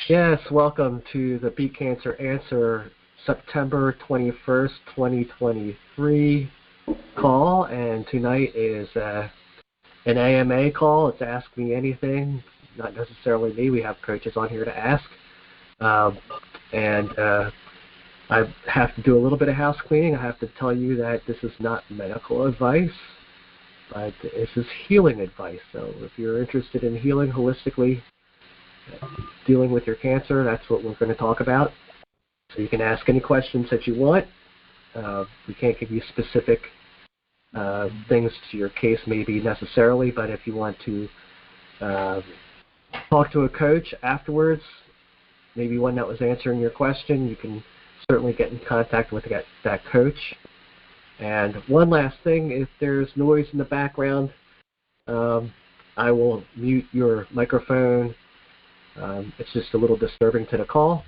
Yes, welcome to the Beat Cancer Answer September 21st, 2023 call. And tonight is an AMA call. It's Ask Me Anything. Not necessarily me. We have coaches on here to ask. I have to do a little bit of house cleaning. I have to tell you that this is not medical advice, but this is healing advice. So if you're interested in healing holistically, dealing with your cancer, that's what we're going to talk about. So you can ask any questions that you want. We can't give you specific things to your case maybe necessarily, but if you want to talk to a coach afterwards, maybe one that was answering your question, you can certainly get in contact with that coach. And one last thing, if there's noise in the background, I will mute your microphone. It's just a little disturbing to the call.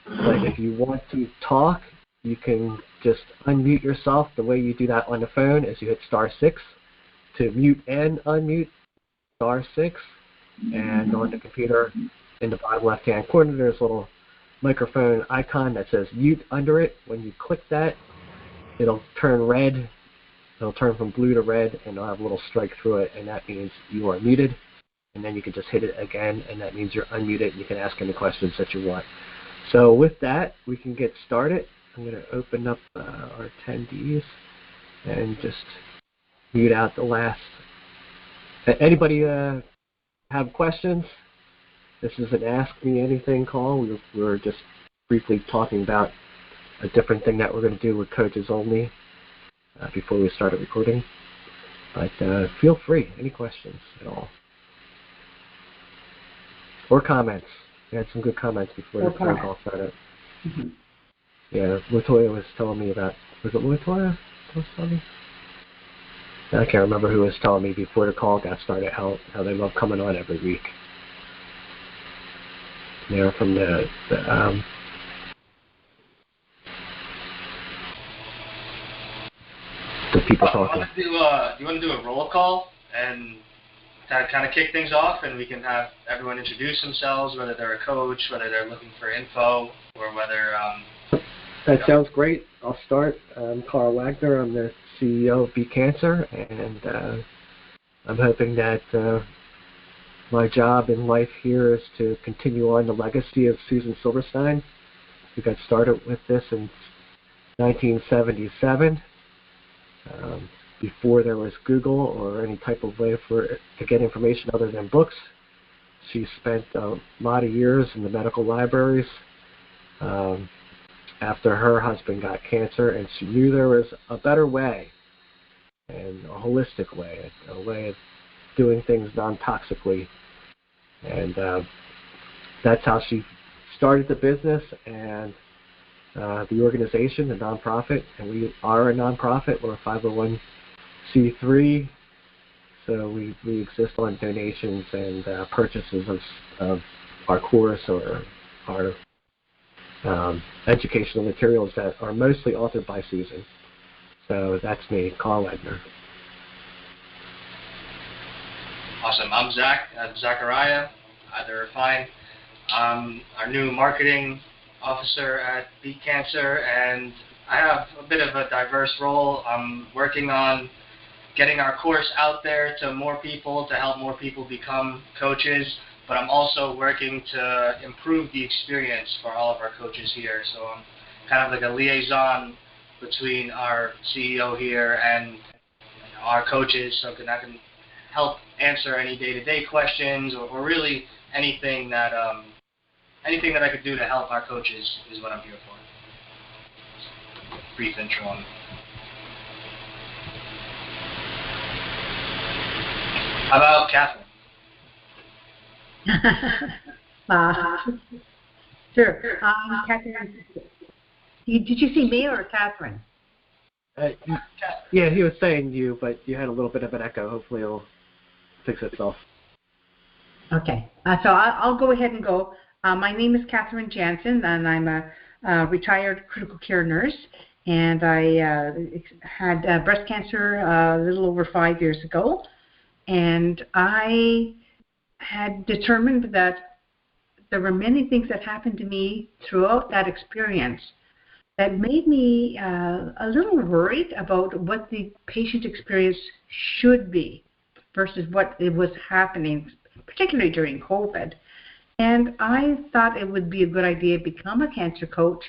But if you want to talk, you can just unmute yourself. The way you do that on the phone is you hit *6 to mute and unmute, *6. And on the computer, in the bottom left-hand corner, there's a little microphone icon that says mute under it. When you click that, it'll turn red. It'll turn from blue to red, and it'll have a little strike through it, and that means you are muted. And then you can just hit it again, and that means you're unmuted, and you can ask any questions that you want. So with that, we can get started. I'm going to open up our attendees and just mute out the last. Anybody have questions? This is an Ask Me Anything call. We were just briefly talking about a different thing that we're going to do with coaches only before we started recording. But feel free, any questions at all. Or comments. We had some good comments before the phone call started. Mm-hmm. Yeah, Latoya was telling me about, was it Latoya who was telling me? I can't remember who was telling me before the call got started how they love coming on every week. They're from the people talking. Do you want to do a roll call and kind of kick things off, and we can have everyone introduce themselves, whether they're a coach, whether they're looking for info, or whether... That sounds great. I'll start. I'm Carl Wagner. I'm the CEO of Beat Cancer, and I'm hoping that my job in life here is to continue on the legacy of Susan Silverstein. We got started with this in 1977, before there was Google or any type of way to get information other than books. She spent a lot of years in the medical libraries after her husband got cancer, and she knew there was a better way, and a holistic way, a way of doing things non-toxically. And that's how she started the business and the organization, the nonprofit. And we are a nonprofit. We're a 501c3, so we exist on donations and purchases of our course or our educational materials that are mostly authored by Susan. So that's me, Carl Wagner. Awesome. I'm Zach. I'm Zachariah. Either are fine. I'm our new marketing officer at Beat Cancer, and I have a bit of a diverse role. I'm working on getting our course out there to more people, to help more people become coaches, but I'm also working to improve the experience for all of our coaches here. So I'm kind of like a liaison between our CEO here and our coaches, so I can help answer any day-to-day questions or really anything that I could do to help our coaches is what I'm here for. Brief intro on it. How about Catherine? Sure. Catherine, did you see me or Catherine? Yeah, he was saying you, but you had a little bit of an echo. Hopefully it'll fix itself. Okay. So I'll go ahead and go. My name is Catherine Jansen, and I'm a retired critical care nurse. And I had breast cancer a little over 5 years ago. And I had determined that there were many things that happened to me throughout that experience that made me a little worried about what the patient experience should be versus what it was happening, particularly during COVID. And I thought it would be a good idea to become a cancer coach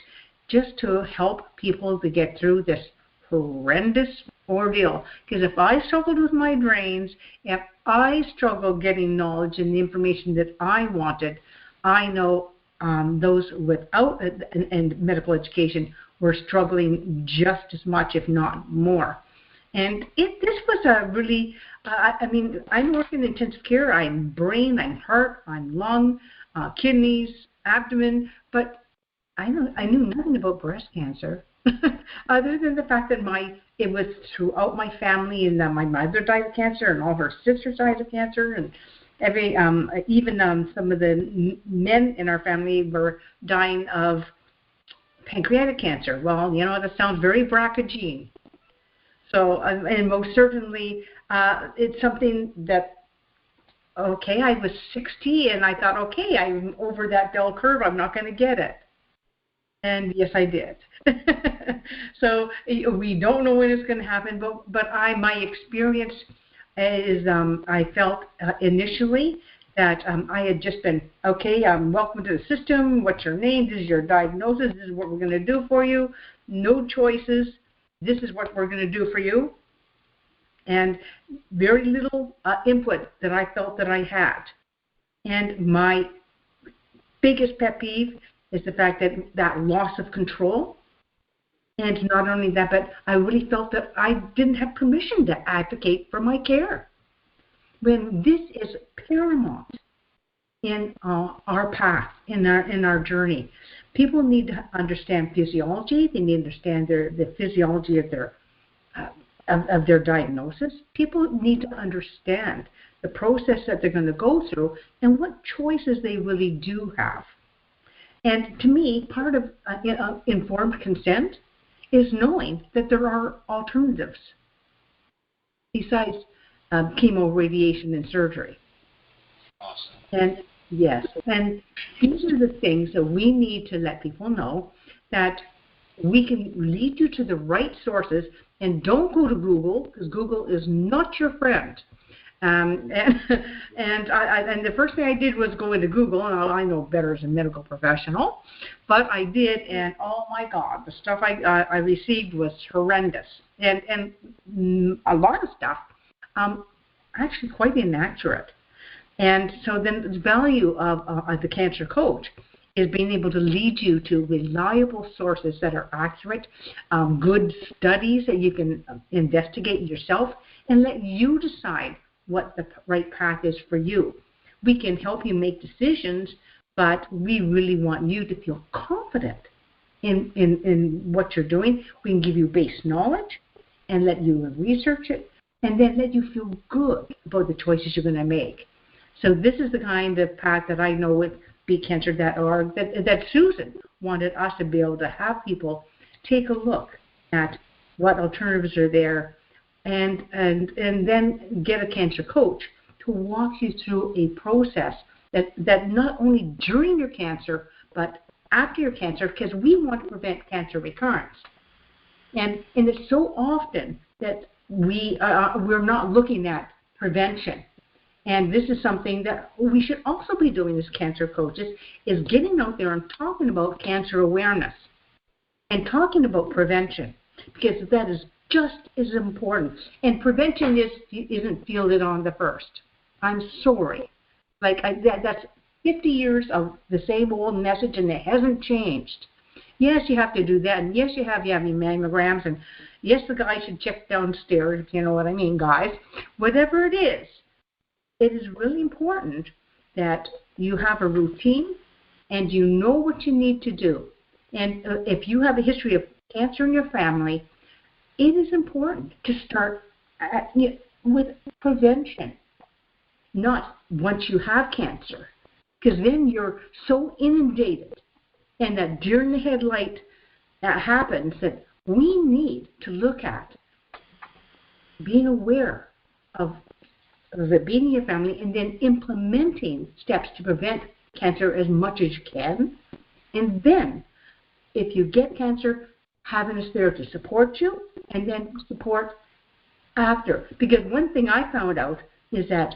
just to help people to get through this horrendous ordeal. Because if I struggled with migraines, if I struggled getting knowledge and the information that I wanted, I know those without and medical education were struggling just as much, if not more. And this was a really, I'm working in intensive care. I'm brain, I'm heart, I'm lung, kidneys, abdomen, but I knew nothing about breast cancer other than the fact that it was throughout my family, and my mother died of cancer and all her sisters died of cancer, and even some of the men in our family were dying of pancreatic cancer. Well, that sounds very BRCA gene. So, and most certainly, it's something that, okay, I was 60, and I thought, okay, I'm over that bell curve. I'm not going to get it. And yes, I did. So we don't know when it's going to happen, but my experience is I felt initially that I had just been, okay, welcome to the system. What's your name? This is your diagnosis. This is what we're going to do for you. No choices. This is what we're going to do for you. And very little input that I felt that I had. And my biggest pet peeve is the fact that loss of control. And not only that, but I really felt that I didn't have permission to advocate for my care, when this is paramount in our path, in our journey. People need to understand physiology. They need to understand the physiology of their diagnosis. People need to understand the process that they're going to go through and what choices they really do have. And to me, part of informed consent is knowing that there are alternatives besides chemo, radiation, and surgery. Awesome. And yes, and these are the things that we need to let people know, that we can lead you to the right sources. And don't go to Google, because Google is not your friend. And the first thing I did was go into Google, and I know better as a medical professional, but I did, and oh my God, the stuff I received was horrendous, and a lot of stuff actually quite inaccurate. And so then the value of the cancer coach is being able to lead you to reliable sources that are accurate, good studies that you can investigate yourself, and let you decide what the right path is for you. We can help you make decisions, but we really want you to feel confident in what you're doing. We can give you base knowledge and let you research it, and then let you feel good about the choices you're going to make. So this is the kind of path that I know with BeatCancer.org that Susan wanted us to be able to have people take a look at what alternatives are there, and then get a cancer coach to walk you through a process that not only during your cancer, but after your cancer, because we want to prevent cancer recurrence. And it's so often that we're not looking at prevention. And this is something that we should also be doing as cancer coaches, is getting out there and talking about cancer awareness and talking about prevention, because that is just as important. And prevention isn't fielded on the first. I'm sorry. That's 50 years of the same old message, and it hasn't changed. Yes, you have to do that, and yes, you have your mammograms, and yes, the guy should check downstairs, if you know what I mean, guys. Whatever it is really important that you have a routine and you know what you need to do. And if you have a history of cancer in your family, it is important to start with prevention, not once you have cancer, because then you're so inundated, and that deer in the headlight that happens, that we need to look at being aware of it being in your family, and then implementing steps to prevent cancer as much as you can. And then, if you get cancer, having us there to support you and then support after. Because one thing I found out is that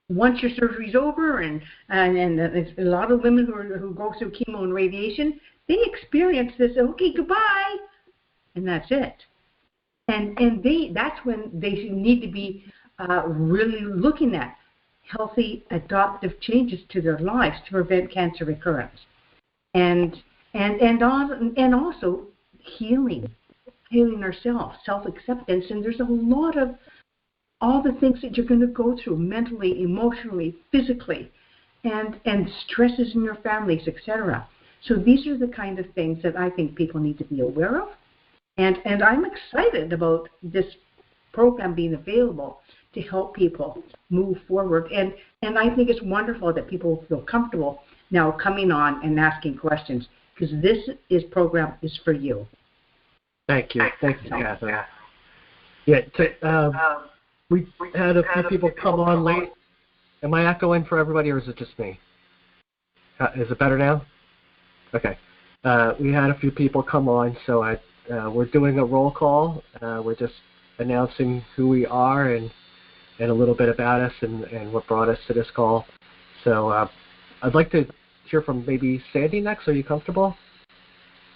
once your surgery's over, and there's a lot of women who go through chemo and radiation, they experience this, okay, goodbye, and that's it. And that's when they need to be really looking at healthy adaptive changes to their lives to prevent cancer recurrence, and also healing ourselves, self-acceptance. And there's a lot of all the things that you're going to go through mentally, emotionally, physically, and stresses in your families, etc. So these are the kind of things that I think people need to be aware of. And I'm excited about this program being available to help people move forward. And I think it's wonderful that people feel comfortable now coming on and asking questions, because this program is for you. Thank you, Catherine. Yeah, we had a few people come on late. Am I echoing for everybody, or is it just me? Is it better now? Okay. We had a few people come on, so we're doing a roll call. We're just announcing who we are and a little bit about us and what brought us to this call. So I'd like to hear from maybe Sandy next. Are you comfortable?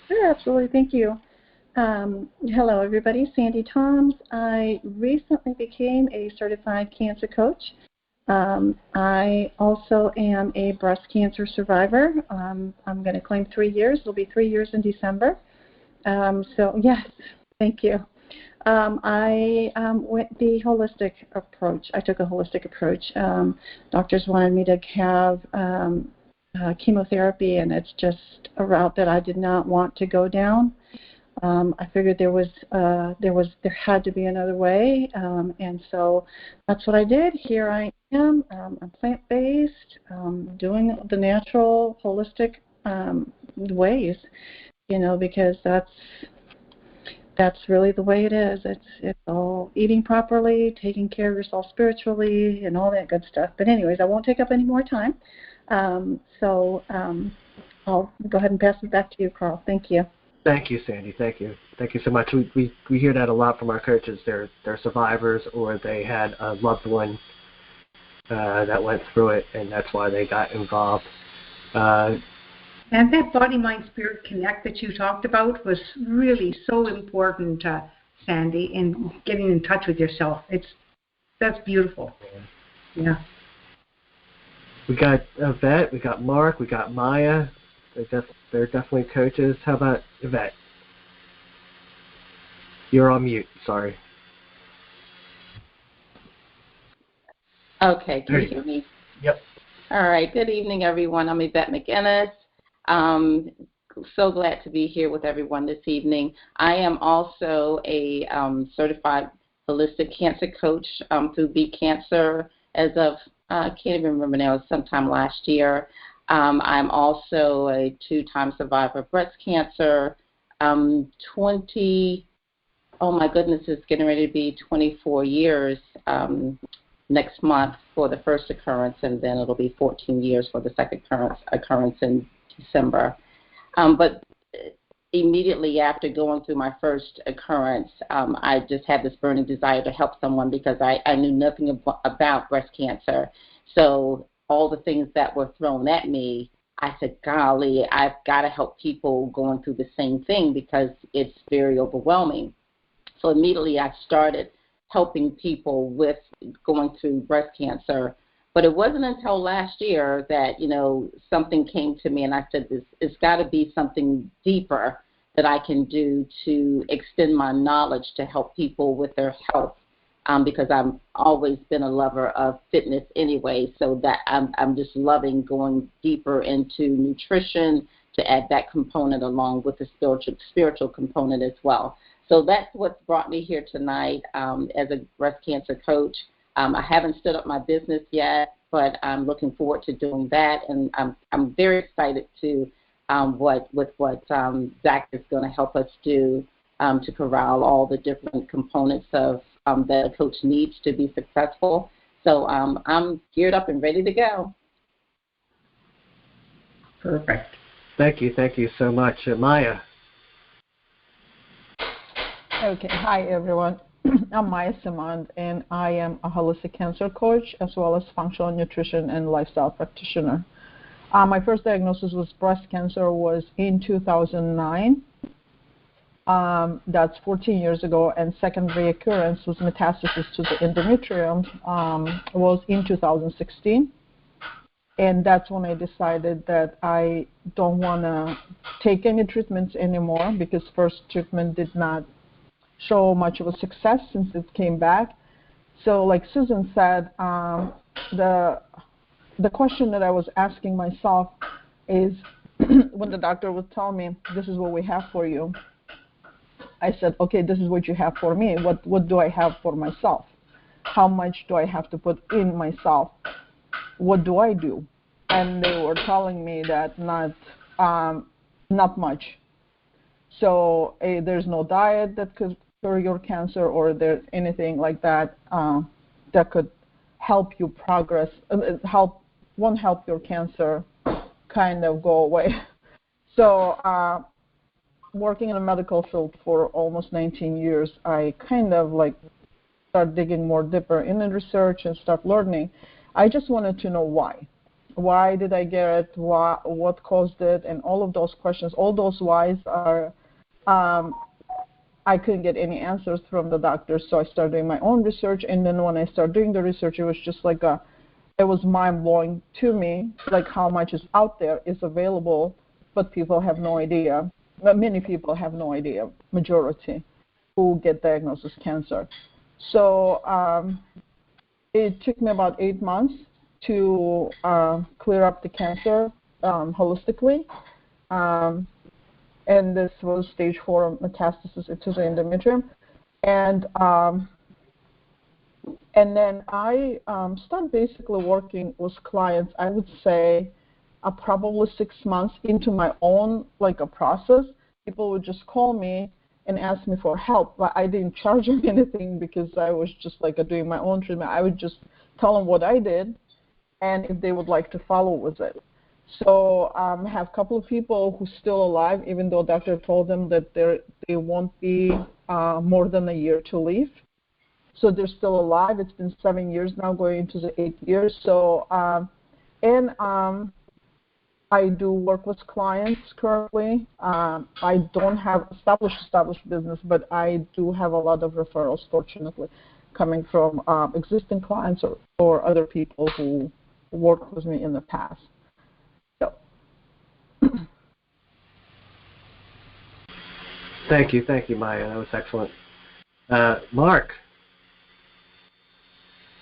Sure, absolutely. Thank you. Hello, everybody. Sandy Toms. I recently became a certified cancer coach. I also am a breast cancer survivor. I'm going to claim 3 years. It'll be 3 years in December. So, yes, thank you. I went the holistic approach. I took a holistic approach. Doctors wanted me to have chemotherapy, and it's just a route that I did not want to go down. I figured there had to be another way, and so that's what I did. Here I am. I'm plant-based, doing the natural, holistic ways, because that's really the way it is. It's all eating properly, taking care of yourself spiritually, and all that good stuff. But anyways, I won't take up any more time. So I'll go ahead and pass it back to you, Carl. Thank you. Thank you, Sandy. Thank you so much. We hear that a lot from our coaches. They're survivors, or they had a loved one that went through it, and that's why they got involved. And that body, mind, spirit connect that you talked about was really so important, Sandy, in getting in touch with yourself. That's beautiful. Yeah. We got Yvette, we got Mark, we got Maya. They're definitely coaches. How about Yvette? You're on mute. Sorry. Okay, can you hear me? Yep. All right, good evening, everyone. I'm Yvette McInnes. So glad to be here with everyone this evening. I am also a certified holistic cancer coach through Beat Cancer as of, I can't even remember now, sometime last year. I'm also a 2-time survivor of breast cancer. it's getting ready to be 24 years next month for the first occurrence, and then it'll be 14 years for the second occurrence in December. But immediately after going through my first occurrence, I just had this burning desire to help someone because I knew nothing about breast cancer. So all the things that were thrown at me, I said, golly, I've got to help people going through the same thing because it's very overwhelming. So immediately I started helping people with going through breast cancer. But it wasn't until last year that, something came to me and I said, it's got to be something deeper that I can do to extend my knowledge to help people with their health. Because I've always been a lover of fitness anyway, so that I'm just loving going deeper into nutrition to add that component along with the spiritual component as well. So that's what's brought me here tonight as a breast cancer coach. I haven't stood up my business yet, but I'm looking forward to doing that, and I'm very excited to what Zach is going to help us do to corral all the different components of that a coach needs to be successful. So I'm geared up and ready to go. Perfect. Thank you so much. Maya. Okay, hi everyone. I'm Maya Simond, and I am a holistic cancer coach as well as functional nutrition and lifestyle practitioner. My first diagnosis was breast cancer was in 2009. That's 14 years ago, and second reoccurrence was metastasis to the endometrium was in 2016. And that's when I decided that I don't want to take any treatments anymore because first treatment did not show much of a success since it came back. So like Susan said, the question that I was asking myself is when the doctor would tell me, this is what we have for you, I said, okay, this is what you have for me. What do I have for myself? How much do I have to put in myself? What do I do? And they were telling me that not much. So there's no diet that could cure your cancer, or there's anything like that that could help you progress. Won't help your cancer kind of go away. So working in the medical field for almost 19 years, I kind of like start digging more deeper in the research and start learning. I just wanted to know why. Why did I get it? What caused it? And all of those questions, all those whys are, I couldn't get any answers from the doctors, so I started doing my own research. And then when I started doing the research, it was just like it was mind-blowing to me, like how much is out there, is available, but people have no idea. Many people have no idea, majority, who get diagnosed with cancer. So it took me about 8 months to clear up the cancer holistically. And this was stage 4 metastasis to the endometrium. And then I started basically working with clients, I would say probably 6 months into my own like a process. People would just call me and ask me for help, but I didn't charge them anything because I was just like doing my own treatment. I would just tell them what I did and if they would like to follow with it. So I have a couple of people who's still alive, even though doctor told them that they won't be more than a year to live. So they're still alive. It's been 7 years now, going into the 8th year. So I do work with clients currently. I don't have established business, but I do have a lot of referrals, fortunately, coming from existing clients or other people who worked with me in the past. So. Thank you, Maya. That was excellent. Mark.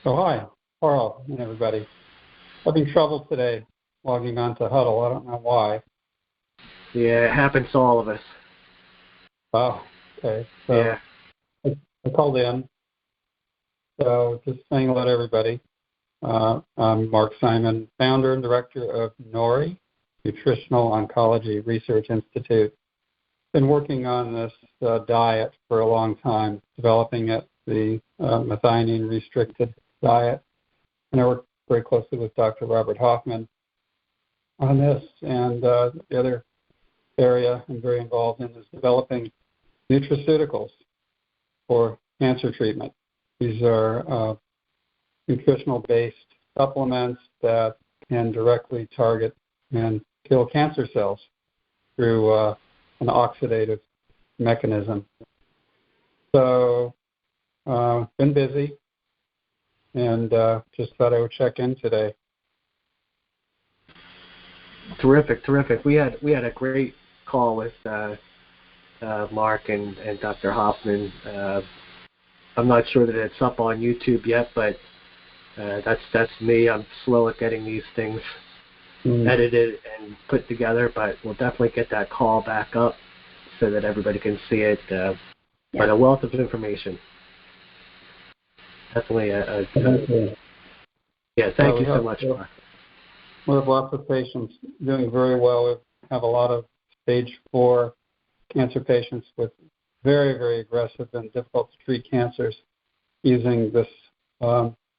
Oh, hi, Carl and everybody. Having trouble today logging on to Huddle. I don't know why. Yeah, it happens to all of us. Oh, okay. So yeah. I called in. So just saying hello to everybody. I'm Mark Simon, founder and director of NORI, Nutritional Oncology Research Institute. Been working on this diet for a long time, developing it, the methionine-restricted diet. And I work very closely with Dr. Robert Hoffman on this. And the other area I'm very involved in is developing nutraceuticals for cancer treatment. These are nutritional-based supplements that can directly target and kill cancer cells through an oxidative mechanism. So, been busy, and just thought I would check in today. Terrific. We had a great call with Mark and Dr. Hoffman. I'm not sure that it's up on YouTube yet, but that's me. I'm slow at getting these things edited and put together, but we'll definitely get that call back up so that everybody can see it. But a wealth of information. Definitely thank you so much, Mark. We have lots of patients doing very well. We have a lot of stage 4 cancer patients with very, very aggressive and difficult to treat cancers using this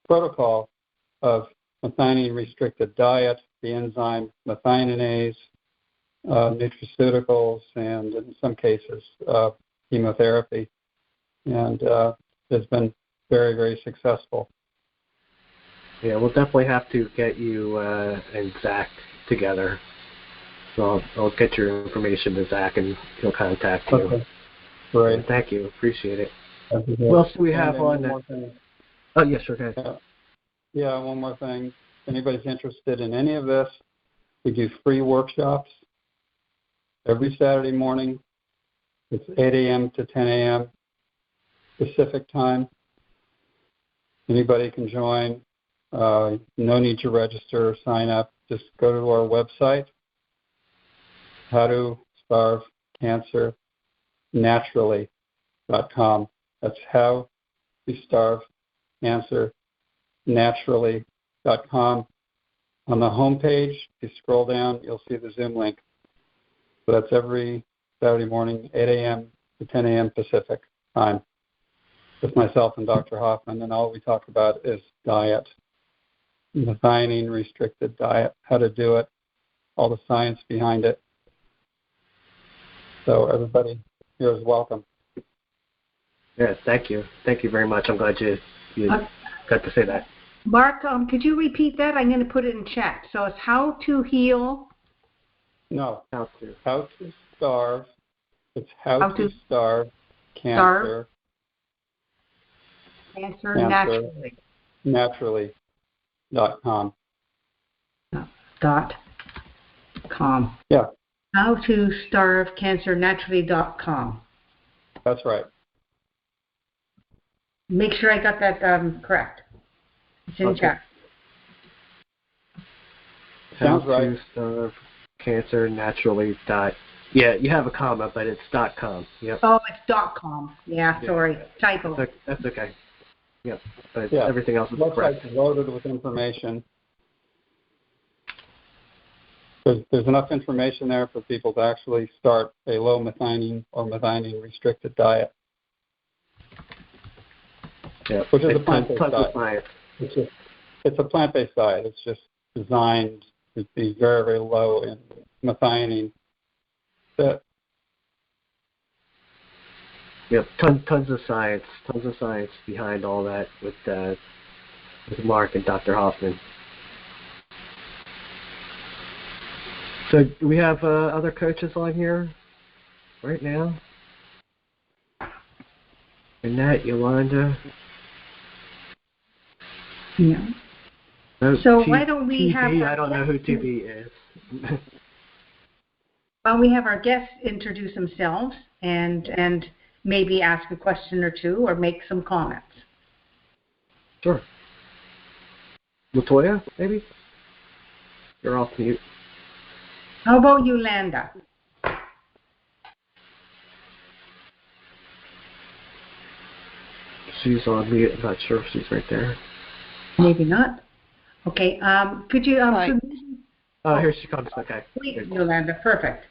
protocol of methionine-restricted diet, the enzyme methionase, nutraceuticals, and in some cases chemotherapy, and has been very, very successful. Yeah, we'll definitely have to get you and Zach together. So I'll get your information to Zach, and he'll contact you. Okay. Great. Thank you. Appreciate it. What else do we have on? Oh, yes, sure. Okay. Yeah, one more thing. If anybody's interested in any of this, we do free workshops every Saturday morning. It's 8 a.m. to 10 a.m. Pacific time. Anybody can join. No need to register or sign up. Just go to our website, howtostarvecancernaturally.com. That's howtostarvecancernaturally.com. On the home page, if you scroll down, you'll see the Zoom link. So that's every Saturday morning, 8 a.m. to 10 a.m. Pacific time, with myself and Dr. Hoffman, and all we talk about is diet, methionine restricted diet, how to do it, all the science behind it. So everybody here is welcome. Yes, thank you. Thank you very much. I'm glad you got to say that. Mark, could you repeat that? I'm going to put it in chat. So it's how to heal. No, How to starve. It's how to starve cancer. Cancer naturally. Naturally.com. .com. Yeah. How to starve cancer naturally.com. That's right. Make sure I got that correct. It's in chat. Sounds how right. To starve cancer naturally. Yeah, you have a comma, but it's .com. Yep. Oh, it's .com. Yeah, sorry. Typo. That's okay. Yep. But Yeah. everything else is Looks correct. like loaded with information. There's enough information there for people to actually start a low methionine or methionine restricted diet. Yep. Which is a plant-based diet. Science. It's a plant-based diet. It's just designed to be very, very low in methionine. Yep. Tons of science behind all that with Mark and Dr. Hoffman. So do we have other coaches on here right now? Annette, Yolanda. Yeah. So why don't we have... I don't know who TB is. Well, we have our guests introduce themselves and maybe ask a question or two or make some comments. Sure. Latoya, maybe? You're off mute. How about Yolanda? She's on mute. I'm not sure if she's right there. Maybe not. Okay. Could you... Here she comes. Okay. Please, Yolanda. Perfect.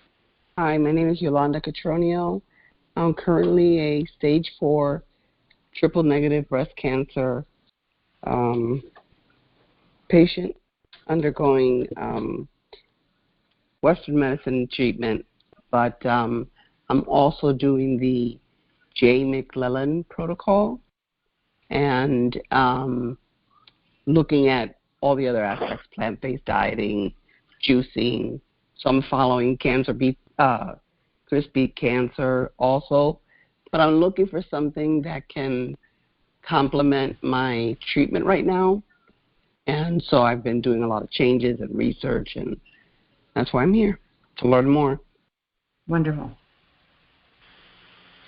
Hi, my name is Yolanda Catronio. I'm currently a stage 4 triple negative breast cancer patient undergoing Western medicine treatment, but I'm also doing the J. McClellan protocol and looking at all the other aspects, plant-based dieting, juicing. So I'm following Chris Beat Cancer also, but I'm looking for something that can complement my treatment right now. And so I've been doing a lot of changes and research, and that's why I'm here, to learn more. Wonderful.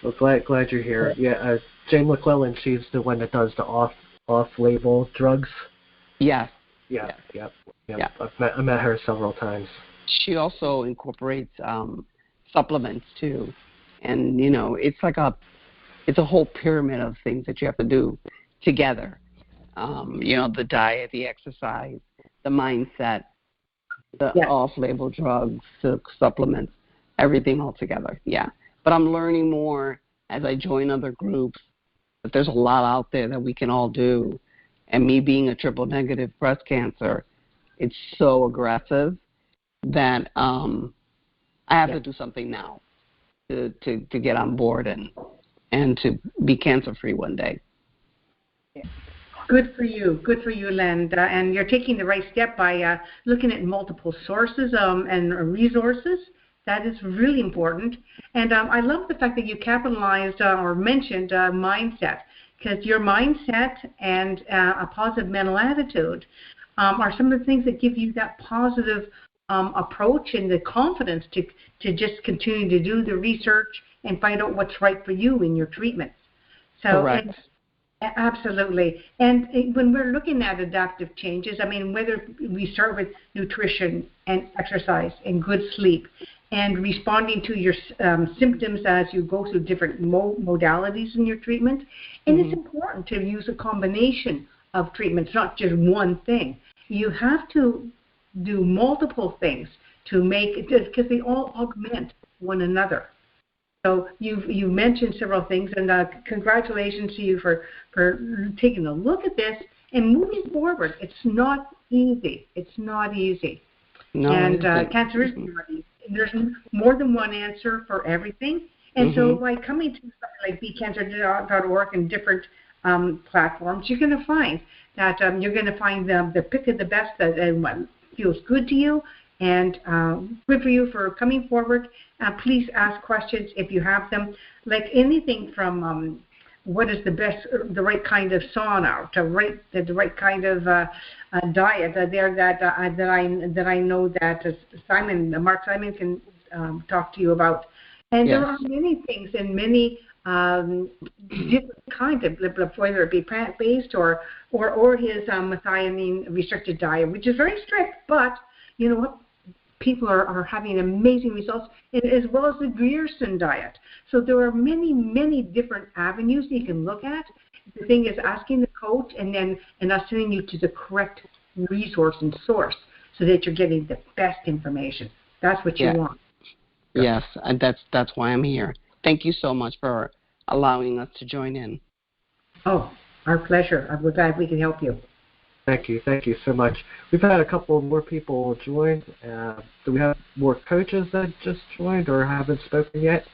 Well, glad you're here. Yeah, Jane McClellan, she's the one that does the off-label drugs. Yes. Yeah. Yes. Yep. I met her several times. She also incorporates supplements too, and it's a whole pyramid of things that you have to do together. The diet, the exercise, the mindset, the off-label drugs, the supplements, everything all together. Yeah. But I'm learning more as I join other groups that there's a lot out there that we can all do. And me being a triple negative breast cancer, it's so aggressive that I I have to do something now to get on board and to be cancer-free one day. Good for you, Len. And you're taking the right step by looking at multiple sources and resources. That is really important. And I love the fact that you capitalized or mentioned mindset, because your mindset and a positive mental attitude are some of the things that give you that positive approach and the confidence to just continue to do the research and find out what's right for you in your treatments. So, correct. Absolutely. And when we're looking at adaptive changes, I mean, whether we start with nutrition and exercise and good sleep and responding to your symptoms as you go through different modalities in your treatment, and it's important to use a combination of treatments, not just one thing. You have to do multiple things to make it, because they all augment one another. So you mentioned several things, and congratulations to you for taking a look at this and moving forward. It's not easy. It's not easy. No, and cancer is not easy. There's more than one answer for everything. And so by coming to something like beatcancer.org and different platforms, you're going to find that you're going to find the pick of the best and what feels good to you. And good for you for coming forward. Please ask questions if you have them. Like anything from what is the right kind of sauna, to the right kind of diet. That I know that Mark Simon can talk to you about. And there are many things and many different kinds of, whether it be plant-based or his methionine restricted diet, which is very strict, but you know what? People are having amazing results, as well as the Grierson diet. So there are many, many different avenues that you can look at. The thing is asking the coach and us sending you to the correct resource and source so that you're getting the best information. That's what you want. Yes, and that's why I'm here. Thank you so much for allowing us to join in. Oh, our pleasure. We're glad we can help you. Thank you so much. We've had a couple more people join. Do we have more coaches that just joined or haven't spoken yet?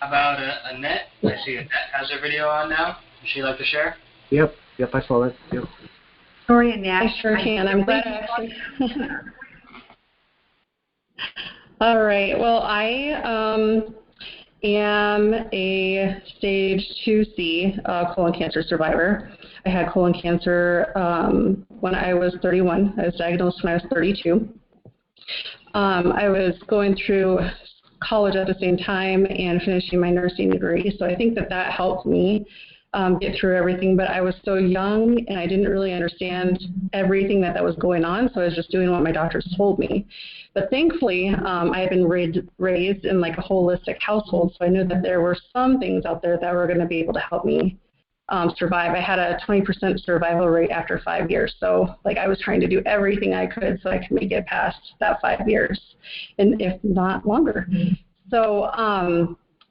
How about Annette? I see Annette has her video on now. Would she like to share? Yep, I saw that. Yep. Sorry, Annette. I sure can. I'm glad actually. All right. Well, I am a stage 2C colon cancer survivor. I had colon cancer when I was 31. I was diagnosed when I was 32. I was going through college at the same time and finishing my nursing degree, so I think that helped me get through everything. But I was so young and I didn't really understand everything that was going on, so I was just doing what my doctors told me. But thankfully, I had been raised in like a holistic household, so I knew that there were some things out there that were going to be able to help me survive. I had a 20% survival rate after 5 years. So like I was trying to do everything I could so I could make it past that 5 years, and if not longer. So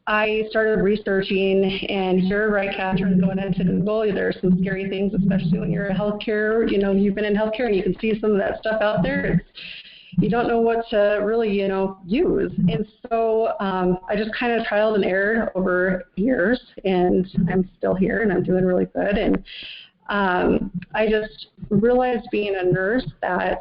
I started researching, and you're right, Catherine, going into Google, there's some scary things, especially when you're in healthcare. You know, you've been in healthcare and you can see some of that stuff out there. You don't know what to really, use. And so I just kind of trialed and errored over years, and I'm still here and I'm doing really good. And I just realized being a nurse that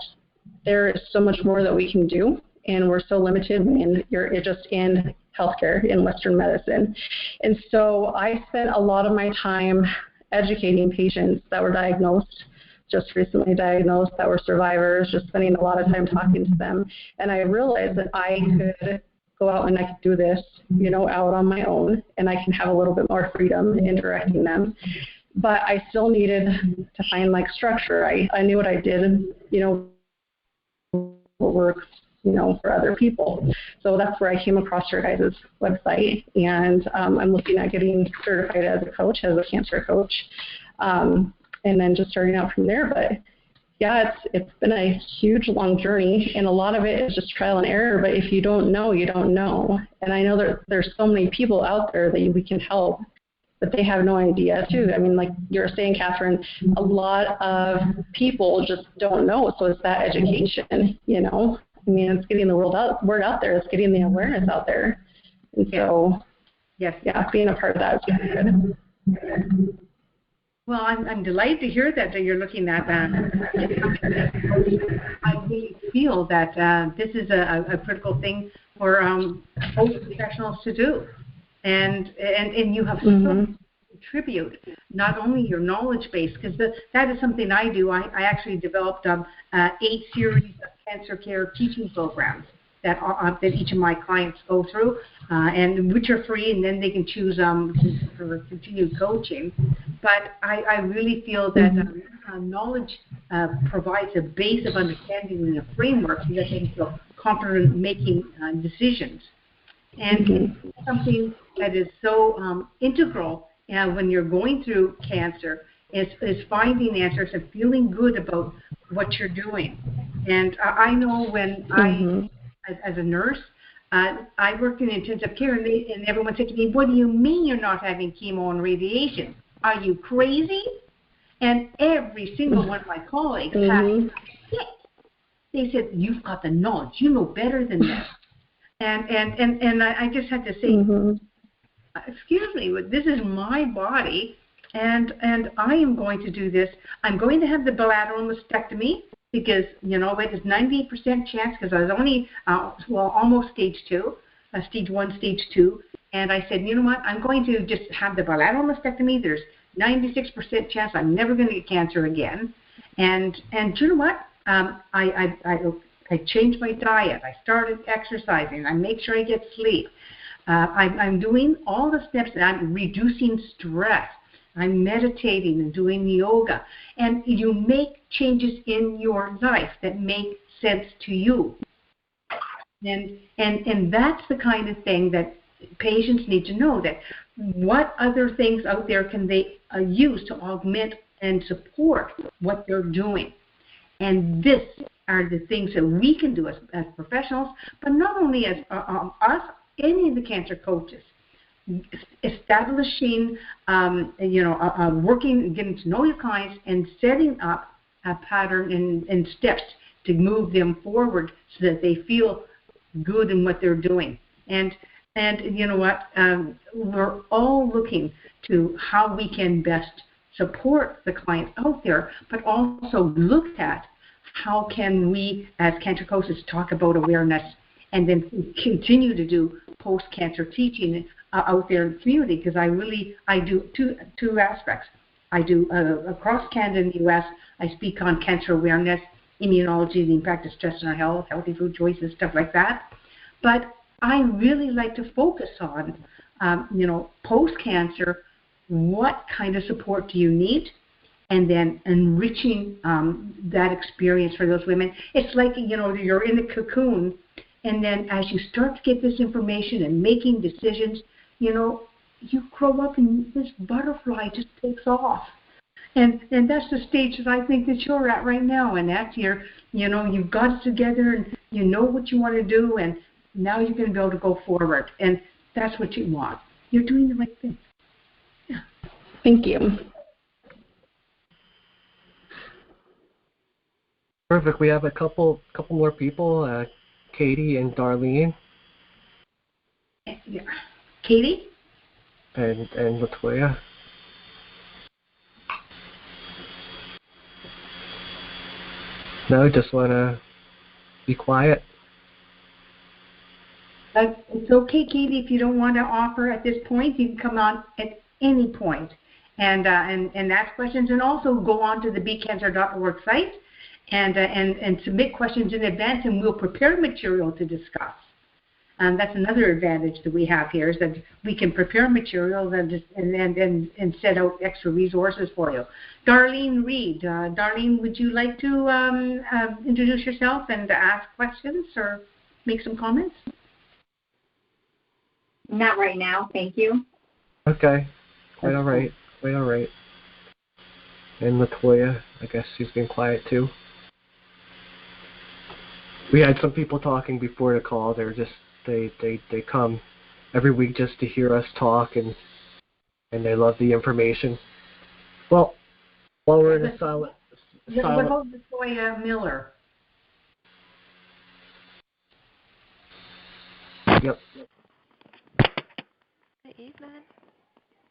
there is so much more that we can do, and we're so limited when you're just in healthcare, in Western medicine. And so I spent a lot of my time educating patients that were diagnosed, just recently diagnosed, that were survivors, just spending a lot of time talking to them. And I realized that I could go out and I could do this, out on my own, and I can have a little bit more freedom in directing them. But I still needed to find structure. I knew what I did, what works, for other people. So that's where I came across your guys' website, and I'm looking at getting certified as a coach, as a cancer coach. And then just starting out from there. But yeah, it's been a huge, long journey, and a lot of it is just trial and error. But if you don't know, you don't know. And I know that there's so many people out there that we can help, but they have no idea too. I mean, like you're saying, Catherine, a lot of people just don't know. So it's that education, I mean, it's getting the word out there. It's getting the awareness out there. And so, yes, yeah, being a part of that is really good. Well, I'm delighted to hear that you're looking at that. I really feel that this is a critical thing for both professionals to do, and you have so much to contribute, not only your knowledge base, because that is something I do. I actually developed 8 series of cancer care teaching programs that each of my clients go through, and which are free, and then they can choose for continued coaching. But I really feel that knowledge provides a base of understanding and a framework so that they can feel confident in making decisions. And something that is so integral when you're going through cancer is finding answers and feeling good about what you're doing. And I know when as a nurse, I worked in intensive care, and everyone said to me, "What do you mean you're not having chemo and radiation? Are you crazy?" And every single one of my colleagues had sick. They said, "You've got the knowledge. You know better than this." And I just had to say, "Excuse me, but this is my body, and I am going to do this. I'm going to have the bilateral mastectomy." Because, it is 98% chance, because I was only, almost stage 2, stage 1, stage 2. And I said, you know what, I'm going to just have the bilateral mastectomy. There's 96% chance I'm never going to get cancer again. And you know what, I changed my diet. I started exercising. I make sure I get sleep. I'm doing all the steps, that I'm reducing stress. I'm meditating and doing yoga. And you make changes in your life that make sense to you. And that's the kind of thing that patients need to know, that what other things out there can they use to augment and support what they're doing. And this are the things that we can do as professionals, but not only as us, any of the cancer coaches. Establishing, working, getting to know your clients, and setting up a pattern and steps to move them forward so that they feel good in what they're doing. And you know what? We're all looking to how we can best support the client out there, but also look at how can we, as cancer coaches, talk about awareness and then continue to do post-cancer teaching out there in the community, because I do two aspects. I do across Canada and the U.S. I speak on cancer awareness, immunology, the impact of stress on our health, healthy food choices, stuff like that. But I really like to focus on, post-cancer, what kind of support do you need, and then enriching that experience for those women. It's like, you're in a cocoon, and then as you start to get this information and making decisions, you grow up and this butterfly just takes off. And that's the stage that I think that you're at right now. And that's you've got it together, and you know what you want to do, and now you're going to be able to go forward. And that's what you want. You're doing the right thing. Yeah. Thank you. Perfect. We have a couple more people, Katie and Darlene. Yeah. Katie? And Latoya. No, just want to be quiet. It's okay, Katie, if you don't want to offer at this point. You can come on at any point and ask questions, and also go on to the beatcancer.org site and submit questions in advance, and we'll prepare material to discuss. That's another advantage that we have here, is that we can prepare materials and set out extra resources for you. Darlene Reed. Darlene, would you like to introduce yourself and ask questions or make some comments? Not right now, thank you. Okay. Quite all right. And Latoya, I guess she's been quiet too. We had some people talking before the call. They're just they come every week just to hear us talk, and they love the information. Well, while we're in a silent. What about Latoya Miller? Yep. Good evening,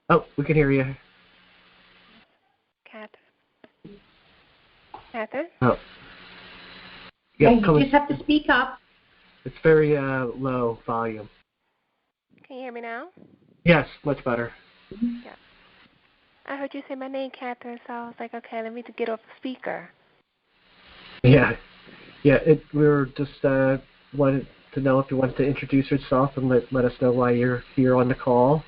Oh, we can hear you. Catherine. Catherine? Oh. Yeah, Yep, you coming. just have to speak up. It's very low volume. Can you hear me now? Yes, much better. Yeah. I heard you say my name, Catherine, so I was like, okay, let me get off the speaker. Yeah. Yeah, we were just wanted to know if you wanted to introduce yourself and let us know why you're here on the call.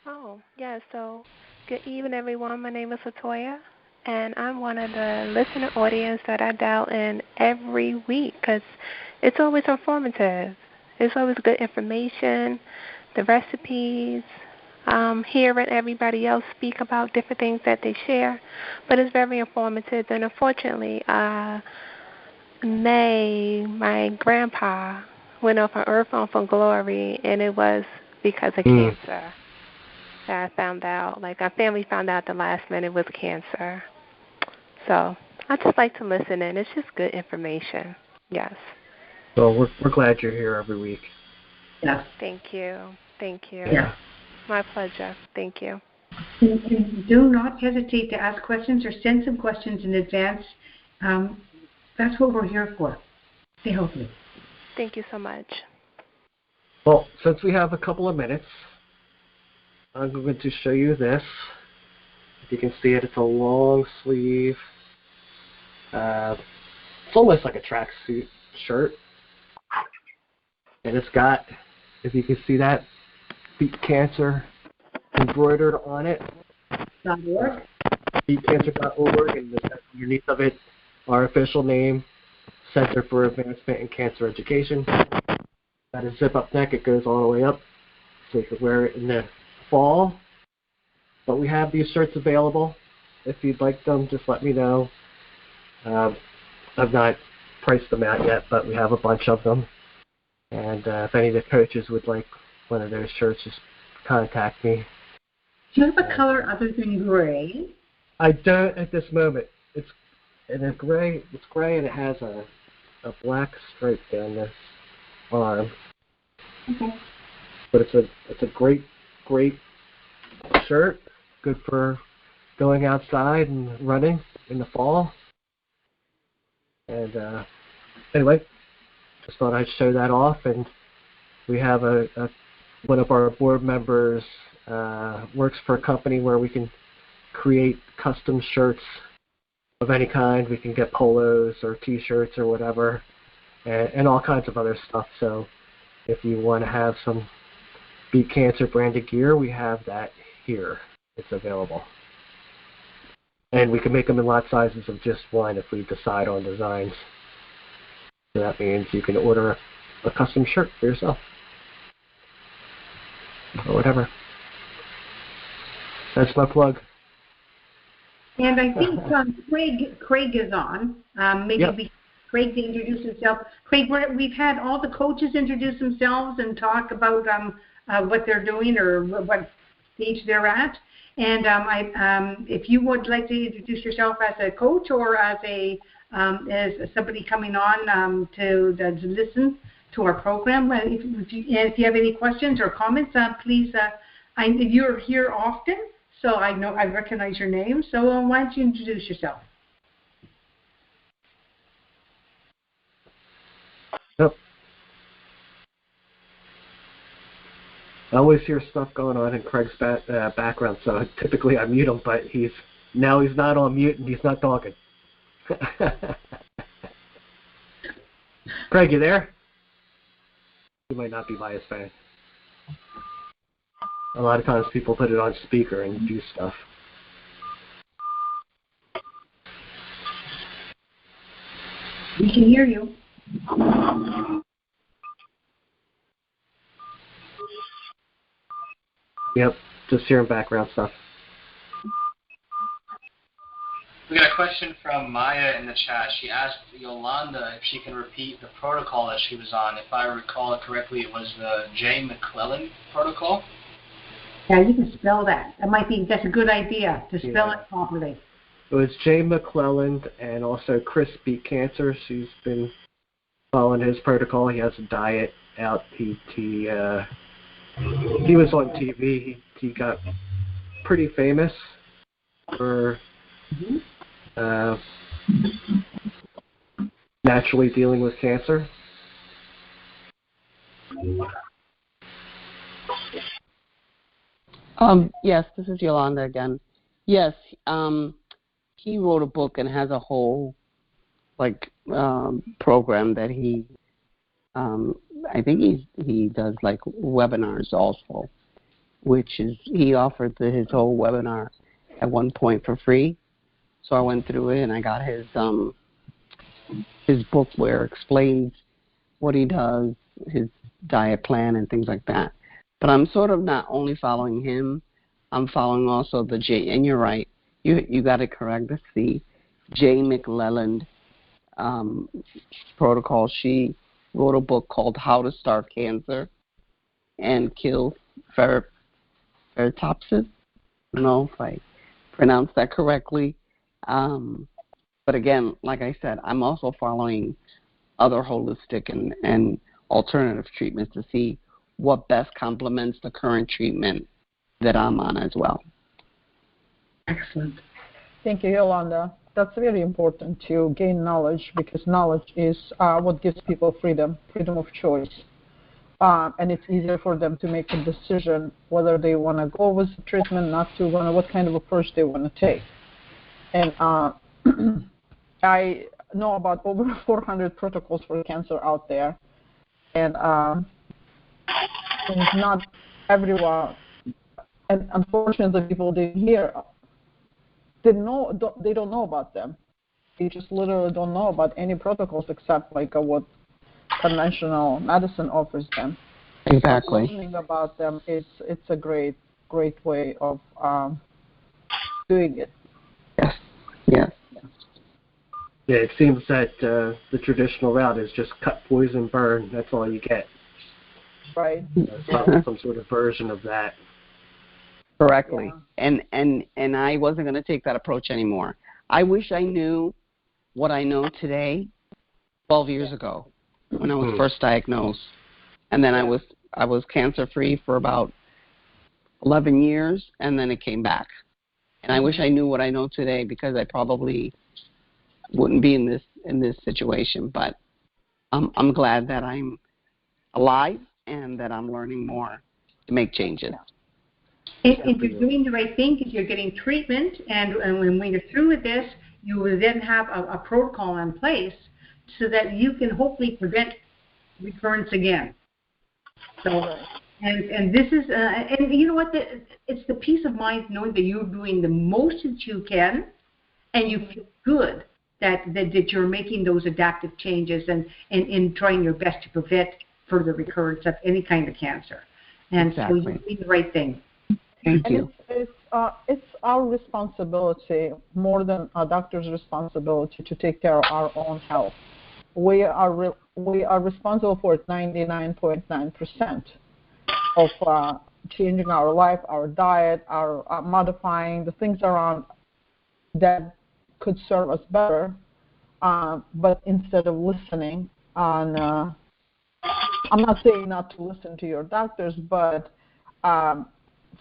Oh, yeah, so good evening, everyone. My name is Latoya, and I'm one of the listener audience that I dial in every week because it's always informative. It's always good information, the recipes, hearing everybody else speak about different things that they share, but it's very informative. And unfortunately, May, my grandpa went off on earth on from glory, and it was because of cancer that I found out. Like, our family found out the last minute was cancer. So I just like to listen in. It's just good information. Yes. Well, we're glad you're here every week. Yes. Thank you. Thank you. Yeah. My pleasure. Thank you. And do not hesitate to ask questions or send some questions in advance. That's what we're here for, to help you. Thank you so much. Well, since we have a couple of minutes, I'm going to show you this. If you can see it, it's a long sleeve. It's almost like a tracksuit shirt. And it's got, if you can see that, Beat Cancer embroidered on it. BeatCancer.org, and underneath of it, our official name, Center for Advancement in Cancer Education. Got a zip-up neck. It goes all the way up, so you can wear it in the fall. But we have these shirts available. If you'd like them, just let me know. I've not priced them out yet, but we have a bunch of them. And if any of the coaches would like one of those shirts, just contact me. Do you have a color other than gray? I don't at this moment. It's gray. It's gray, and it has a black stripe down the arm. Okay. But it's a great shirt. Good for going outside and running in the fall. And anyway, just thought I'd show that off. And we have one of our board members works for a company where we can create custom shirts of any kind. We can get polos or T-shirts or whatever, and all kinds of other stuff. So if you want to have some Beat Cancer branded gear, we have that here. It's available. And we can make them in lot sizes of just one if we decide on designs. So that means you can order a custom shirt for yourself. Or whatever. That's my plug. And I think Craig is on. Maybe Craig to introduce himself. Craig, we've had all the coaches introduce themselves and talk about what they're doing or what stage they're at. And if you would like to introduce yourself as a coach or as somebody coming on to listen to our program, if you have any questions or comments, please. You're here often, so I know I recognize your name. So why don't you introduce yourself? Yep. I always hear stuff going on in Craig's background, so typically I mute him, but he's not on mute and he's not talking. Craig, you there? He might not be by his phone. A lot of times people put it on speaker and do stuff. We can hear you. Yep, just hearing background stuff. We got a question from Maya in the chat. She asked Yolanda if she can repeat the protocol that she was on. If I recall it correctly, it was the J. McClellan protocol. Yeah, you can spell that. That's a good idea to spell it properly. It was Jay McClelland and also Chris Beat Cancer. She's been following his protocol. He has a diet out. He was on TV. He got pretty famous for naturally dealing with cancer. Yes, this is Yolanda again. Yes, he wrote a book and has a whole program that he I think he does like webinars also, which is he offered his whole webinar at one point for free. So I went through it and I got his book where it explains what he does, his diet plan and things like that. But I'm sort of not only following him, I'm following also the J. And you're right, you got it correct. That's the J. McLelland protocol. She wrote a book called How to Start Cancer and Kill Feritopsis. I don't know if I pronounced that correctly. But again, like I said, I'm also following other holistic and alternative treatments to see what best complements the current treatment that I'm on as well. Excellent. Thank you, Yolanda. That's very important to gain knowledge, because knowledge is what gives people freedom of choice. And it's easier for them to make a decision whether they want to go with the treatment, not to, what kind of approach they want to take. And I know about over 400 protocols for cancer out there, and not everyone, and unfortunately people they don't know about them. They just literally don't know about any protocols except what conventional medicine offers them. Exactly. But learning about them, it's a great way of doing it. Yes. Yes. Yeah, it seems that the traditional route is just cut, poison, burn. That's all you get. Right. Some sort of version of that. Correctly. Yeah. And I wasn't going to take that approach anymore. I wish I knew what I know today 12 years ago when I was first diagnosed. And then I was cancer free for about 11 years, and then it came back. And I wish I knew what I know today, because I probably wouldn't be in this situation. But I'm glad that I'm alive and that I'm learning more to make changes. And you're doing the right thing, because you're getting treatment, and when you're through with this, you will then have a protocol in place so that you can hopefully prevent recurrence again. So, and this is, and you know what, it's the peace of mind knowing that you're doing the most that you can, and you feel good that you're making those adaptive changes and trying your best to prevent further recurrence of any kind of cancer. And exactly. So you're doing the right thing. Thank you. It's our responsibility, more than a doctor's responsibility, to take care of our own health. We are responsible for 99.9% of changing our life, our diet, our modifying the things around that could serve us better. But instead of listening on, I'm not saying not to listen to your doctors, but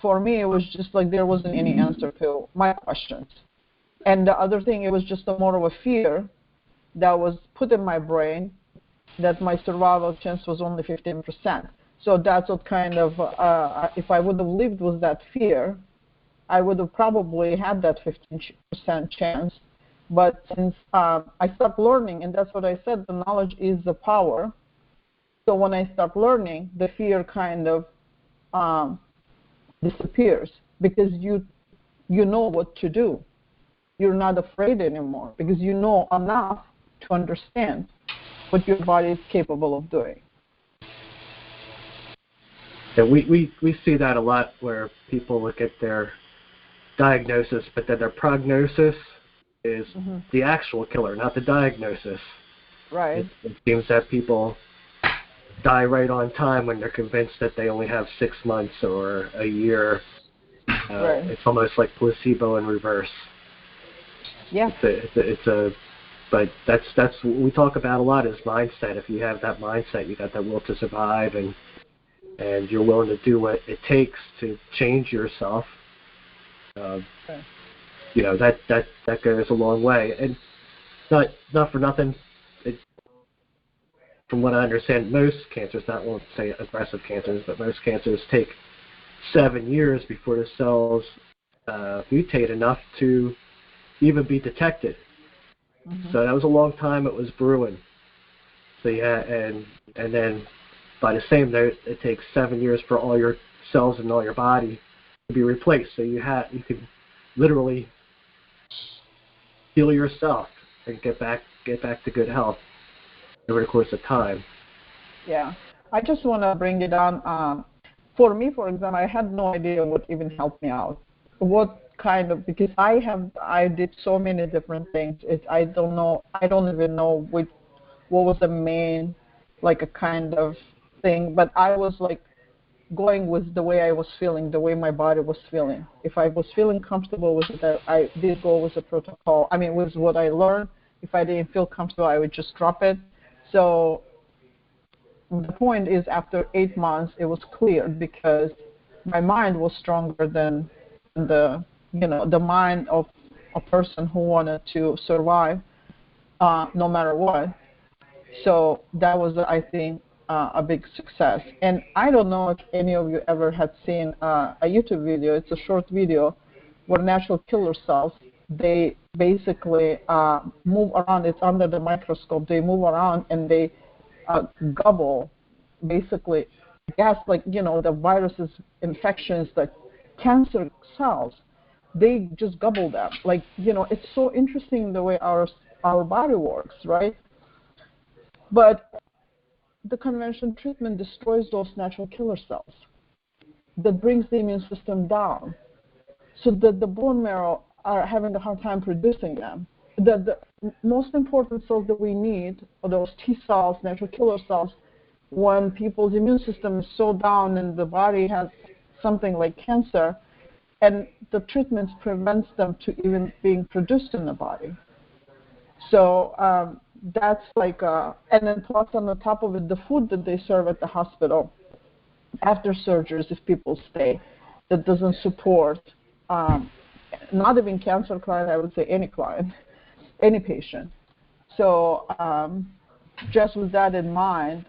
for me, it was just like there wasn't any answer to my questions. And the other thing, it was just more of a fear that was put in my brain that my survival chance was only 15%. So that's what kind of, if I would have lived with that fear, I would have probably had that 15% chance. But since I stopped learning, and that's what I said, the knowledge is the power. So when I start learning, the fear kind of disappears, because you know what to do. You're not afraid anymore, because you know enough to understand what your body is capable of doing. Yeah, we see that a lot, where people look at their diagnosis, but then their prognosis is the actual killer, not the diagnosis. Right. It seems that people die right on time when they're convinced that they only have 6 months or a year. Right. It's almost like placebo in reverse. Yeah. It's a but that's what we talk about a lot is mindset. If you have that mindset, you got that will to survive, and you're willing to do what it takes to change yourself. You know, that goes a long way. And not for nothing. From what I understand, most cancers, not won't say aggressive cancers, but most cancers take 7 years before the cells mutate enough to even be detected. So that was a long time it was brewing. So yeah, and then by the same note, it takes 7 years for all your cells in all your body to be replaced. So you can literally heal yourself and get back to good health over the course of time. Yeah, I just want to bring it on. For me, for example, I had no idea what even helped me out. What kind of, because I did so many different things. I don't even know what was the main, like a kind of thing. But I was like going with the way I was feeling, the way my body was feeling. If I was feeling comfortable with it, I did go with the protocol. I mean, with what I learned. If I didn't feel comfortable, I would just drop it. So the point is, after 8 months, it was cleared because my mind was stronger than the mind of a person who wanted to survive no matter what. So that was, I think, a big success. And I don't know if any of you ever had seen a YouTube video. It's a short video where natural killer cells, they basically move around. It's under the microscope. They move around and they gobble, basically, gas, like, the viruses, infections, the cancer cells. They just gobble them. Like, it's so interesting the way our body works, right? But the conventional treatment destroys those natural killer cells. That brings the immune system down, so that the bone marrow are having a hard time producing them. The most important cells that we need are those T cells, natural killer cells. When people's immune system is so down and the body has something like cancer, and the treatments prevents them to even being produced in the body. So that's like, and then plus on the top of it, the food that they serve at the hospital after surgeries, if people stay, that doesn't support, not even cancer client, I would say any client, any patient. So just with that in mind,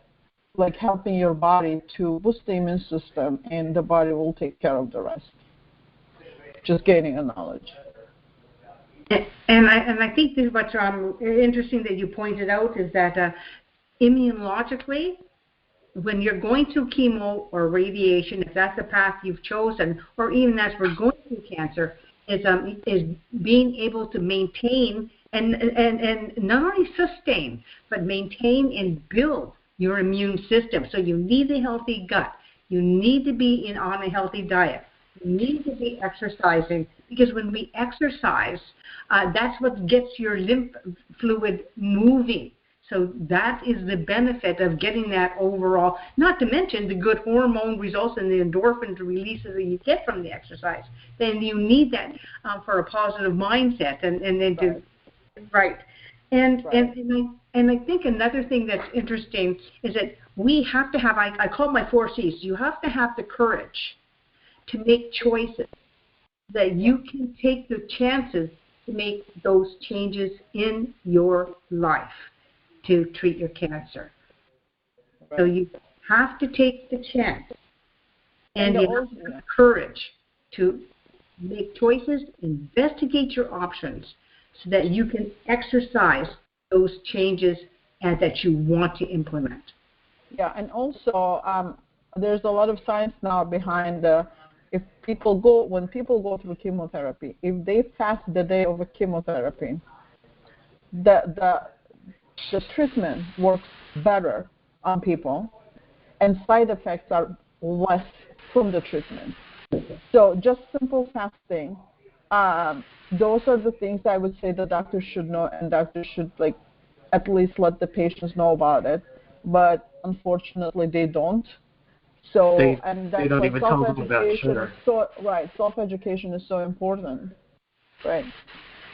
like helping your body to boost the immune system, and the body will take care of the rest. Just gaining a knowledge. And I think this is what's interesting that you pointed out is that immunologically, when you're going through chemo or radiation, if that's the path you've chosen, or even as we're going through cancer, is being able to maintain and not only sustain, but maintain and build your immune system. So you need a healthy gut. You need to be on a healthy diet. You need to be exercising, because when we exercise, that's what gets your lymph fluid moving. So that is the benefit of getting that overall, not to mention the good hormone results and the endorphin releases that you get from the exercise. Then you need that for a positive mindset and then to, right. And I think another thing that's interesting is that we have to have, I call it my 4 C's. You have to have the courage to make choices, that you can take the chances to make those changes in your life to treat your cancer. Right. So you have to take the chance, and you have to have the courage to make choices, investigate your options, so that you can exercise those changes and that you want to implement. Yeah, and also there's a lot of science now behind when people go through chemotherapy, if they fast the day of a chemotherapy, the treatment works better on people, and side effects are less from the treatment. So just simple fasting, those are the things I would say the doctors should know, and doctors should at least let the patients know about it. But unfortunately, they don't. So they don't even tell them about sugar. Self-education is so important, right?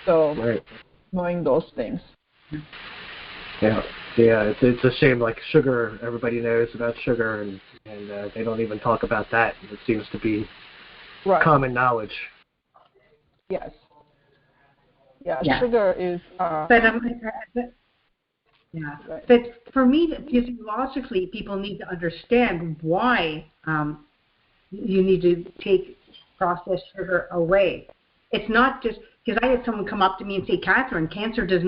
So knowing those things. Yeah, yeah. It's a shame. Like sugar, everybody knows about sugar, and they don't even talk about that. It seems to be Right. common knowledge. Yes. Yeah, Yeah. sugar is. Yeah, right. but for me, physiologically, people need to understand why you need to take processed sugar away. It's not just because I had someone come up to me and say, Catherine, sugar does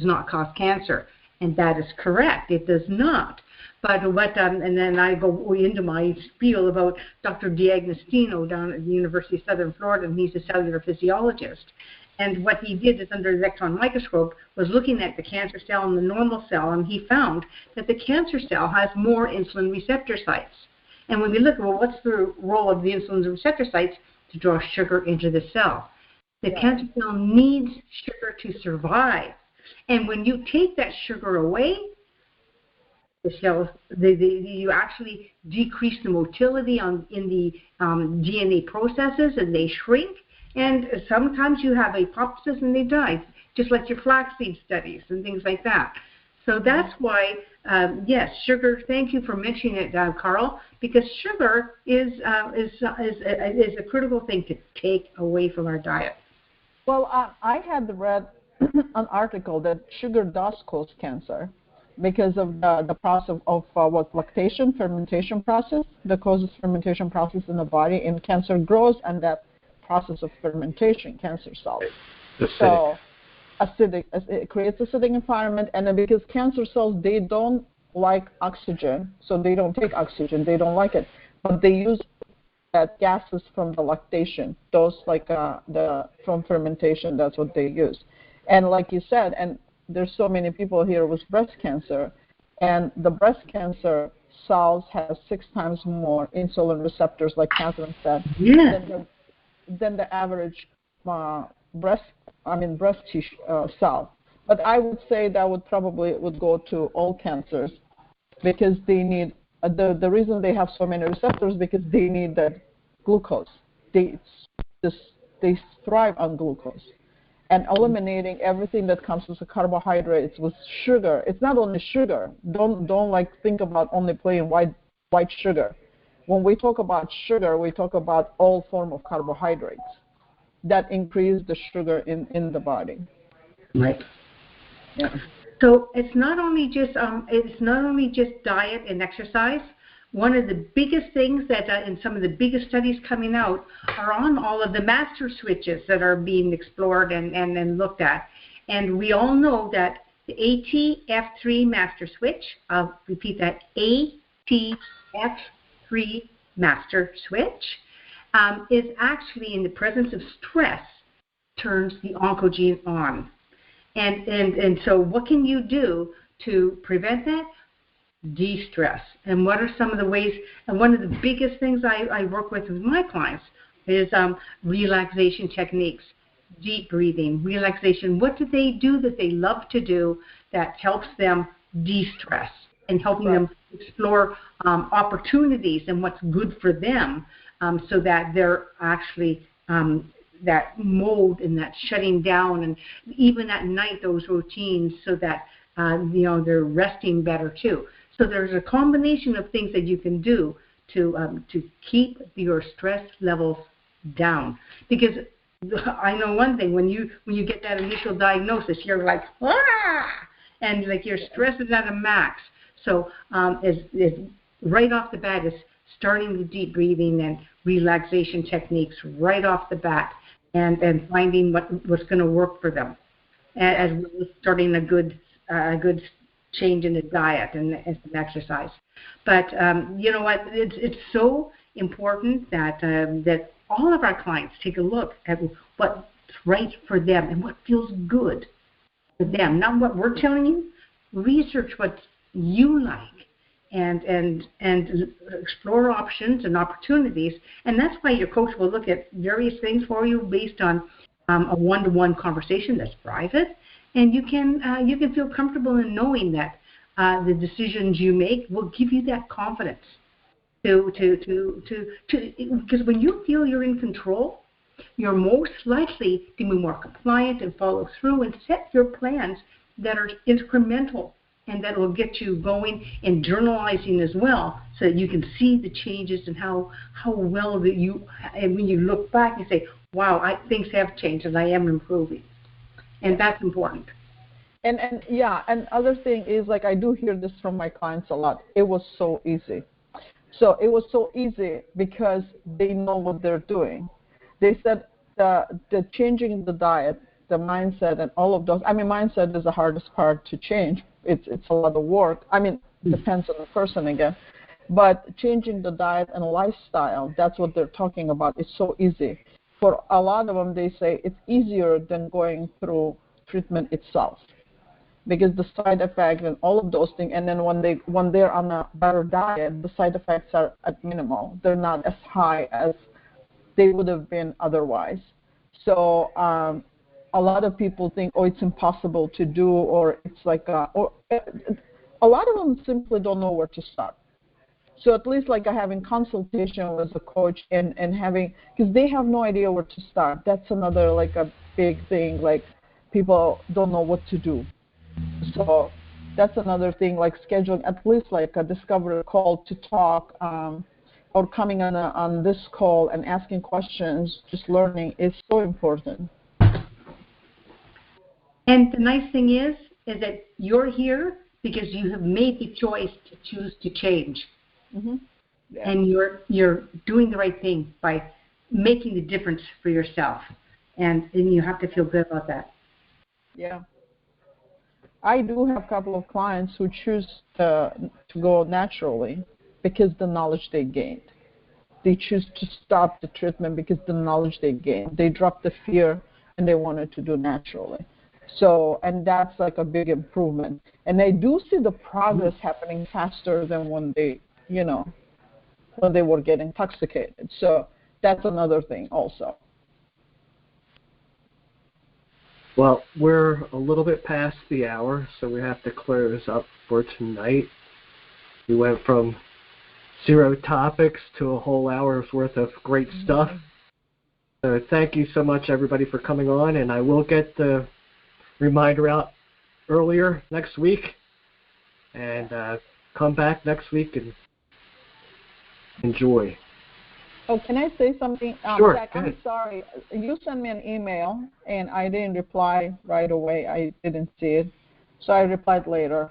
not cause cancer, and that is correct. It does not. But and then I go into my spiel about Dr. D'Agostino down at the University of Southern Florida, and he's a cellular physiologist. And what he did is under the electron microscope was looking at the cancer cell and the normal cell, and he found that the cancer cell has more insulin receptor sites. And when we look at, well, what's the role of the insulin receptor sites? To draw sugar into the cell. The cancer cell needs sugar to survive. And when you take that sugar away, the cells, you actually decrease the motility in the DNA processes, and they shrink. And sometimes you have apoptosis and they die, just like your flaxseed studies and things like that. So that's why, yes, sugar. Thank you for mentioning it, Carl, because sugar is a critical thing to take away from our diet. Well, I had read an article that sugar does cause cancer because of the process of lactation, fermentation process that causes fermentation process in the body, and cancer grows, and that process of fermentation, cancer cells. So acidic, it creates acidic environment, and then because cancer cells, they don't like oxygen, so they don't take oxygen, they don't like it, but they use that gases from the lactation, those from fermentation, that's what they use. And like you said, and there's so many people here with breast cancer, and the breast cancer cells have 6 times more insulin receptors, like Catherine said, than the average breast tissue cell. But I would say that would go to all cancers, because they need the reason they have so many receptors, because they need that glucose. They thrive on glucose, and eliminating everything that comes with the carbohydrates, with sugar. It's not only sugar. Don't think about only plain white sugar. When we talk about sugar, we talk about all form of carbohydrates that increase the sugar in the body. Right. Yeah. So it's not only just diet and exercise. One of the biggest things that in some of the biggest studies coming out are on all of the master switches that are being explored and looked at. And we all know that the ATF3 master switch, I'll repeat that, ATF3 master switch, is actually in the presence of stress, turns the oncogene on. And so what can you do to prevent that? De-stress. And what are some of the ways, and one of the biggest things I work with my clients is relaxation techniques, deep breathing, relaxation. What do they do that they love to do that helps them de-stress and helping them explore opportunities and what's good for them, so that they're actually that mode and that shutting down, and even at night those routines, so that they're resting better too. So there's a combination of things that you can do to keep your stress levels down. Because I know one thing: when you get that initial diagnosis, you're like, and like your stress is at a max. So is right off the bat is starting with deep breathing and relaxation techniques right off the bat, and finding what's going to work for them, as well as starting a good change in the diet and some exercise. But you know what? It's so important that that all of our clients take a look at what's right for them and what feels good for them, not what we're telling you. Research what you like, and explore options and opportunities. And that's why your coach will look at various things for you based on a one-to-one conversation that's private, and you can feel comfortable in knowing that the decisions you make will give you that confidence to because when you feel you're in control, you're most likely to be more compliant and follow through and set your plans that are incremental and that will get you going and journalizing as well, so that you can see the changes and how well that you, and when you look back and say, wow, things have changed and I am improving. And that's important. And yeah, and other thing is, like, I do hear this from my clients a lot. It was so easy. So it was so easy because they know what they're doing. They said the changing the diet, the mindset, and all of those. I mean, mindset is the hardest part to change. It's a lot of work. I mean, depends on the person again. But changing the diet and lifestyle, that's what they're talking about. It's so easy. For a lot of them, they say it's easier than going through treatment itself, because the side effects and all of those things, and then when they're on a better diet, the side effects are at minimal. They're not as high as they would have been otherwise. So a lot of people think, oh, it's impossible to do, or it's like a lot of them simply don't know where to start. So at least like having consultation with a coach and having, because they have no idea where to start. That's another like a big thing, like people don't know what to do. So that's another thing, like scheduling at least like a discovery call to talk, or coming on this call and asking questions, just learning is so important. And the nice thing is that you're here because you have made the choice to choose to change. Mm-hmm. Yeah. And you're doing the right thing by making the difference for yourself. And you have to feel good about that. Yeah. I do have a couple of clients who choose to go naturally because the knowledge they gained. They choose to stop the treatment because the knowledge they gained. They dropped the fear and they wanted to do naturally. So, and that's like a big improvement. And I do see the progress happening faster than when they, when they were getting intoxicated. So that's another thing also. Well, we're a little bit past the hour, so we have to close up for tonight. We went from 0 topics to a whole hour's worth of great stuff. So thank you so much, everybody, for coming on, and I will get the reminder out earlier next week, and come back next week and enjoy. Oh, can I say something? Sure. Zach, I'm sorry. You sent me an email, and I didn't reply right away. I didn't see it, so I replied later.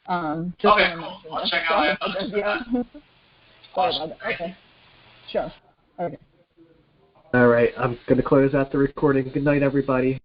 Okay, cool. I'll check out my inbox. Yeah. Awesome. Okay. Sure. Okay. All right. I'm going to close out the recording. Good night, everybody.